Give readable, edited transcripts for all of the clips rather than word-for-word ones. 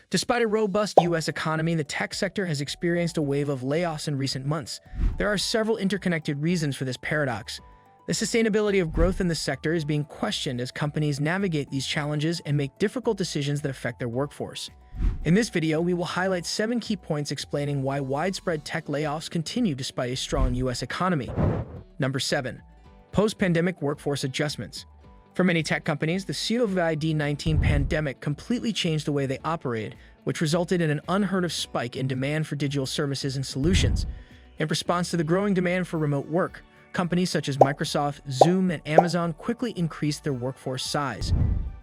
Despite a robust U.S. economy, the tech sector has experienced a wave of layoffs in recent months. There are several interconnected reasons for this paradox. The sustainability of growth in the sector is being questioned as companies navigate these challenges and make difficult decisions that affect their workforce. In this video, we will highlight 7 key points explaining why widespread tech layoffs continue despite a strong U.S. economy. Number 7. Post-pandemic workforce adjustments. For many tech companies, the COVID-19 pandemic completely changed the way they operated, which resulted in an unheard of spike in demand for digital services and solutions. In response to the growing demand for remote work, companies such as Microsoft, Zoom, and Amazon quickly increased their workforce size.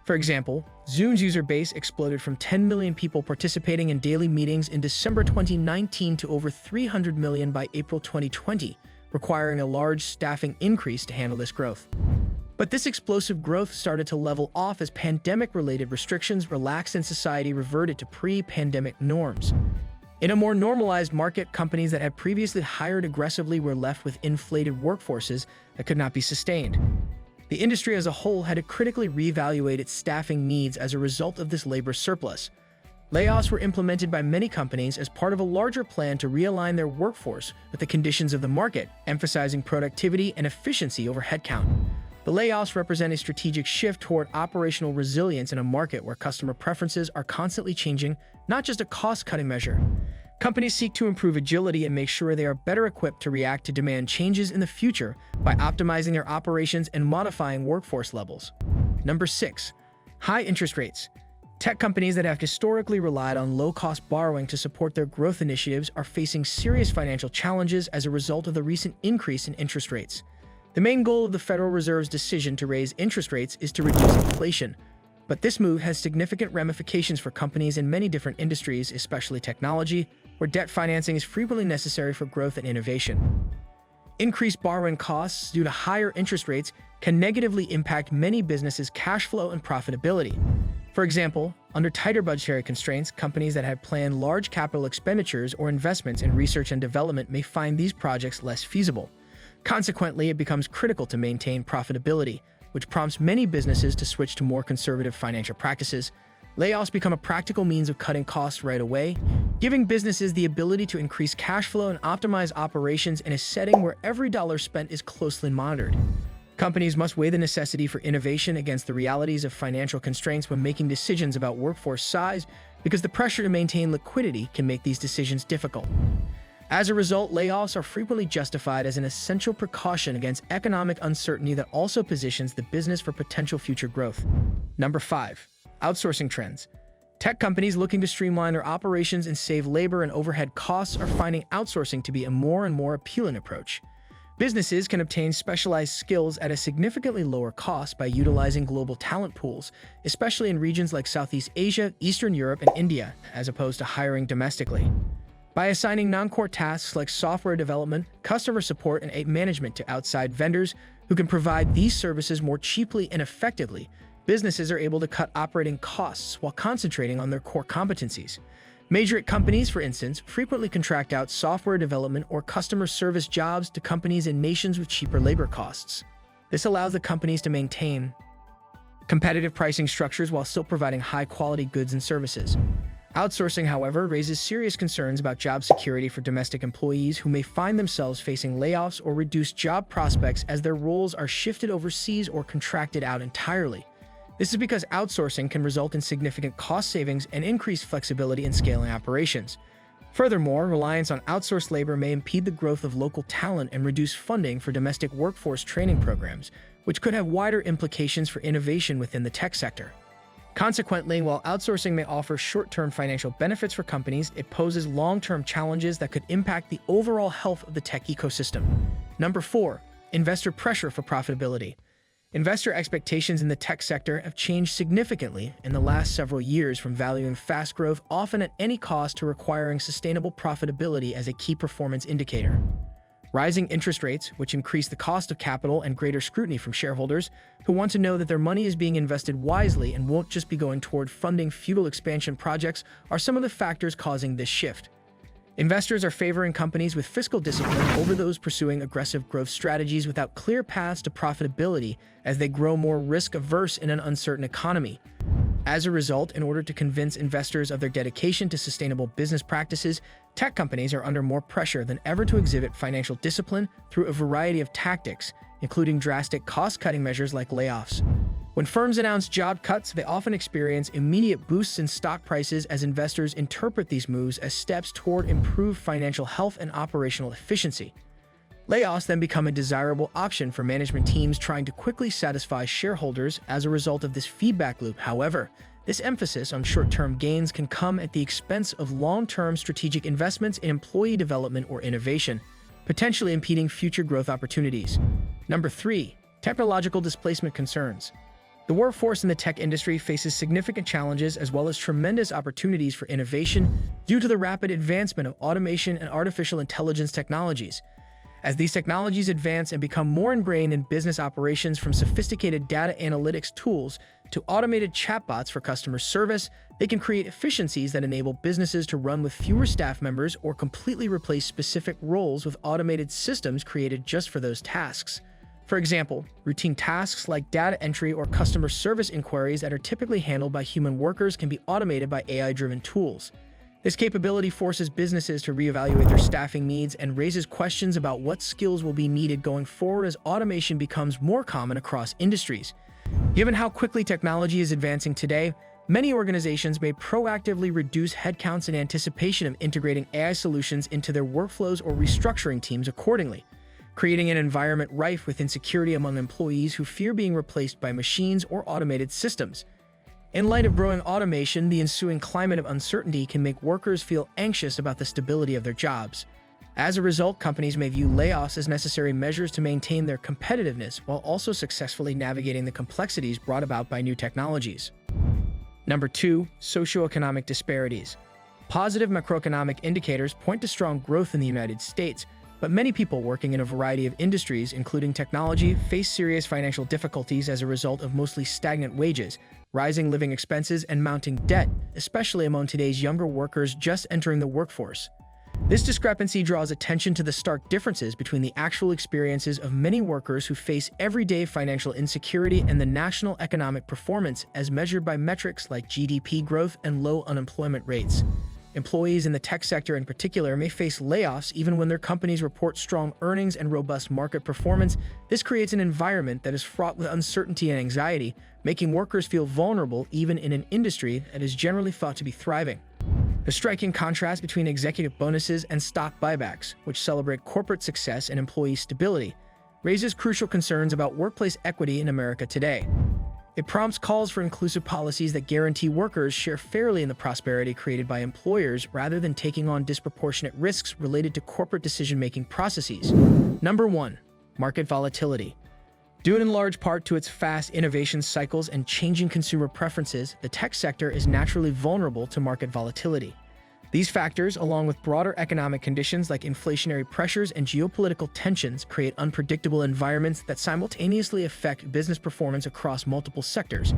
For example, Zoom's user base exploded from 10 million people participating in daily meetings in December 2019 to over 300 million by April 2020, requiring a large staffing increase to handle this growth. But this explosive growth started to level off as pandemic-related restrictions relaxed and society reverted to pre-pandemic norms. In a more normalized market, companies that had previously hired aggressively were left with inflated workforces that could not be sustained. The industry as a whole had to critically reevaluate its staffing needs as a result of this labor surplus. Layoffs were implemented by many companies as part of a larger plan to realign their workforce with the conditions of the market, emphasizing productivity and efficiency over headcount. The layoffs represent a strategic shift toward operational resilience in a market where customer preferences are constantly changing, not just a cost-cutting measure. Companies seek to improve agility and make sure they are better equipped to react to demand changes in the future by optimizing their operations and modifying workforce levels. Number 6. High interest rates. Tech companies that have historically relied on low-cost borrowing to support their growth initiatives are facing serious financial challenges as a result of the recent increase in interest rates. The main goal of the Federal Reserve's decision to raise interest rates is to reduce inflation. But this move has significant ramifications for companies in many different industries, especially technology, where debt financing is frequently necessary for growth and innovation. Increased borrowing costs due to higher interest rates can negatively impact many businesses' cash flow and profitability. For example, under tighter budgetary constraints, companies that had planned large capital expenditures or investments in research and development may find these projects less feasible. Consequently, it becomes critical to maintain profitability, which prompts many businesses to switch to more conservative financial practices. Layoffs become a practical means of cutting costs right away, giving businesses the ability to increase cash flow and optimize operations in a setting where every dollar spent is closely monitored. Companies must weigh the necessity for innovation against the realities of financial constraints when making decisions about workforce size, because the pressure to maintain liquidity can make these decisions difficult. As a result, layoffs are frequently justified as an essential precaution against economic uncertainty that also positions the business for potential future growth. Number 5. Outsourcing trends. Tech companies looking to streamline their operations and save labor and overhead costs are finding outsourcing to be a more and more appealing approach. Businesses can obtain specialized skills at a significantly lower cost by utilizing global talent pools, especially in regions like Southeast Asia, Eastern Europe, and India, as opposed to hiring domestically. By assigning non-core tasks like software development, customer support, and management to outside vendors who can provide these services more cheaply and effectively, businesses are able to cut operating costs while concentrating on their core competencies. Major companies, for instance, frequently contract out software development or customer service jobs to companies in nations with cheaper labor costs. This allows the companies to maintain competitive pricing structures while still providing high-quality goods and services. Outsourcing, however, raises serious concerns about job security for domestic employees who may find themselves facing layoffs or reduced job prospects as their roles are shifted overseas or contracted out entirely. This is because outsourcing can result in significant cost savings and increased flexibility in scaling operations. Furthermore, reliance on outsourced labor may impede the growth of local talent and reduce funding for domestic workforce training programs, which could have wider implications for innovation within the tech sector. Consequently, while outsourcing may offer short-term financial benefits for companies, it poses long-term challenges that could impact the overall health of the tech ecosystem. Number 4. Investor pressure for profitability. Investor expectations in the tech sector have changed significantly in the last several years, from valuing fast growth often at any cost to requiring sustainable profitability as a key performance indicator. Rising interest rates, which increase the cost of capital, and greater scrutiny from shareholders who want to know that their money is being invested wisely and won't just be going toward funding futile expansion projects, are some of the factors causing this shift. Investors are favoring companies with fiscal discipline over those pursuing aggressive growth strategies without clear paths to profitability as they grow more risk-averse in an uncertain economy. As a result, in order to convince investors of their dedication to sustainable business practices, tech companies are under more pressure than ever to exhibit financial discipline through a variety of tactics, including drastic cost-cutting measures like layoffs. When firms announce job cuts, they often experience immediate boosts in stock prices as investors interpret these moves as steps toward improved financial health and operational efficiency. Layoffs then become a desirable option for management teams trying to quickly satisfy shareholders as a result of this feedback loop. However, this emphasis on short-term gains can come at the expense of long-term strategic investments in employee development or innovation, potentially impeding future growth opportunities. Number 3. Technological displacement concerns. The workforce in the tech industry faces significant challenges as well as tremendous opportunities for innovation due to the rapid advancement of automation and artificial intelligence technologies. As these technologies advance and become more ingrained in business operations, from sophisticated data analytics tools to automated chatbots for customer service, they can create efficiencies that enable businesses to run with fewer staff members or completely replace specific roles with automated systems created just for those tasks. For example, routine tasks like data entry or customer service inquiries that are typically handled by human workers can be automated by AI-driven tools. This capability forces businesses to reevaluate their staffing needs and raises questions about what skills will be needed going forward as automation becomes more common across industries. Given how quickly technology is advancing today, many organizations may proactively reduce headcounts in anticipation of integrating AI solutions into their workflows or restructuring teams accordingly, creating an environment rife with insecurity among employees who fear being replaced by machines or automated systems. In light of growing automation, the ensuing climate of uncertainty can make workers feel anxious about the stability of their jobs. As a result, companies may view layoffs as necessary measures to maintain their competitiveness while also successfully navigating the complexities brought about by new technologies. Number 2. Socioeconomic disparities. Positive macroeconomic indicators point to strong growth in the United States, but many people working in a variety of industries, including technology, face serious financial difficulties as a result of mostly stagnant wages, rising living expenses, and mounting debt, especially among today's younger workers just entering the workforce. This discrepancy draws attention to the stark differences between the actual experiences of many workers who face everyday financial insecurity and the national economic performance as measured by metrics like GDP growth and low unemployment rates. Employees in the tech sector in particular may face layoffs even when their companies report strong earnings and robust market performance. This creates an environment that is fraught with uncertainty and anxiety, making workers feel vulnerable even in an industry that is generally thought to be thriving. The striking contrast between executive bonuses and stock buybacks, which celebrate corporate success and employee stability, raises crucial concerns about workplace equity in America today. It prompts calls for inclusive policies that guarantee workers share fairly in the prosperity created by employers rather than taking on disproportionate risks related to corporate decision-making processes. Number 1. Market volatility. Due in large part to its fast innovation cycles and changing consumer preferences, the tech sector is naturally vulnerable to market volatility. These factors, along with broader economic conditions like inflationary pressures and geopolitical tensions, create unpredictable environments that simultaneously affect business performance across multiple sectors.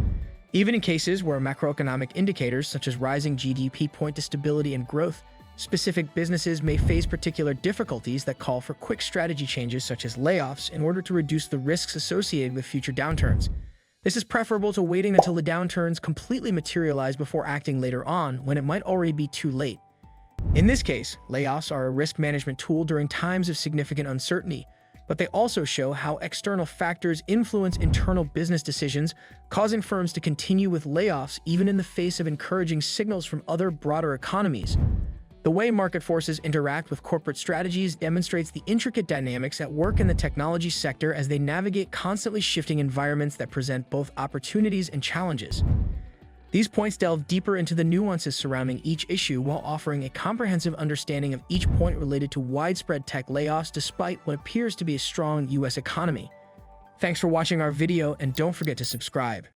Even in cases where macroeconomic indicators such as rising GDP point to stability and growth, specific businesses may face particular difficulties that call for quick strategy changes such as layoffs in order to reduce the risks associated with future downturns. This is preferable to waiting until the downturns completely materialize before acting later on when it might already be too late. In this case, layoffs are a risk management tool during times of significant uncertainty, but they also show how external factors influence internal business decisions, causing firms to continue with layoffs even in the face of encouraging signals from other broader economies. The way market forces interact with corporate strategies demonstrates the intricate dynamics at work in the technology sector as they navigate constantly shifting environments that present both opportunities and challenges. These points delve deeper into the nuances surrounding each issue while offering a comprehensive understanding of each point related to widespread tech layoffs despite what appears to be a strong U.S. economy. Thanks for watching our video, and don't forget to subscribe.